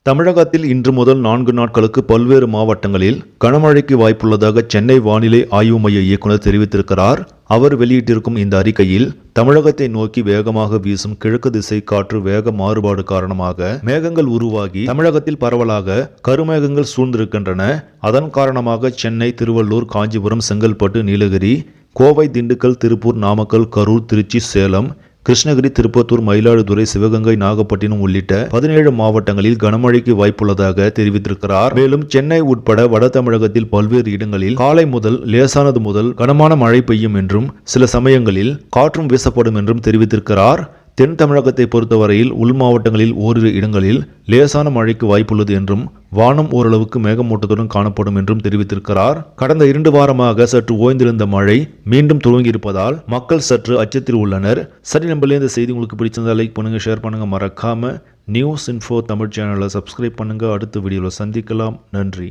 தமிழகத்தில் இன்று முதல் 4 நாட்களுக்கு பல்வேறு மாவட்டங்களில் கனமழைக்கு வாய்ப்புள்ளதாக சென்னை வானிலை ஆய்வு மைய இயக்குநர் தெரிவித்திருக்கிறார். அவர் வெளியிட்டிருக்கும் இந்த அறிக்கையில் தமிழகத்தை நோக்கி வேகமாக வீசும் கிழக்கு திசை காற்று வேக மாறுபாடு காரணமாக மேகங்கள் உருவாகி தமிழகத்தில் பரவலாக கருமேகங்கள் சூழ்ந்திருக்கின்றன. அதன் காரணமாக சென்னை, திருவள்ளூர், காஞ்சிபுரம், செங்கல்பட்டு, நீலகிரி, கோவை, திண்டுக்கல், திருப்பூர், நாமக்கல், கரூர், திருச்சி, சேலம், கிருஷ்ணகிரி, திருப்பத்தூர், மயிலாடுதுறை, சிவகங்கை, நாகப்பட்டினம் உள்ளிட்ட 17 மாவட்டங்களில் கனமழைக்கு வாய்ப்புள்ளதாக தெரிவித்திருக்கிறார். மேலும் சென்னை உட்பட வட தமிழகத்தில் பல்வேறு இடங்களில் காலை முதல் லேசானது முதல் கனமான மழை பெய்யும் என்றும் சில சமயங்களில் காற்றும் வீசப்படும் என்றும் தெரிவித்திருக்கிறார். தென் தமிழகத்தை பொறுத்தவரையில் உள் மாவட்டங்களில் ஓரிரு இடங்களில் லேசான மழைக்கு வாய்ப்புள்ளது என்றும் வானம் ஓரளவுக்கு மேகமூட்டத்துடன் காணப்படும் என்றும் தெரிவித்திருக்கிறார். கடந்த 2 வாரமாக சற்று ஓய்ந்திருந்த மழை மீண்டும் துவங்கியிருப்பதால் மக்கள் சற்று அச்சத்தில் உள்ளனர். சரி, நம்மளே இந்த செய்தி உங்களுக்கு பிடிச்சிருந்தா லைக் பண்ணுங்க, ஷேர் பண்ணுங்க, மறக்காம நியூஸ் இன்ஃபோ தமிழ் சேனலை சப்ஸ்கிரைப் பண்ணுங்க. அடுத்த வீடியோவில் சந்திக்கலாம். நன்றி.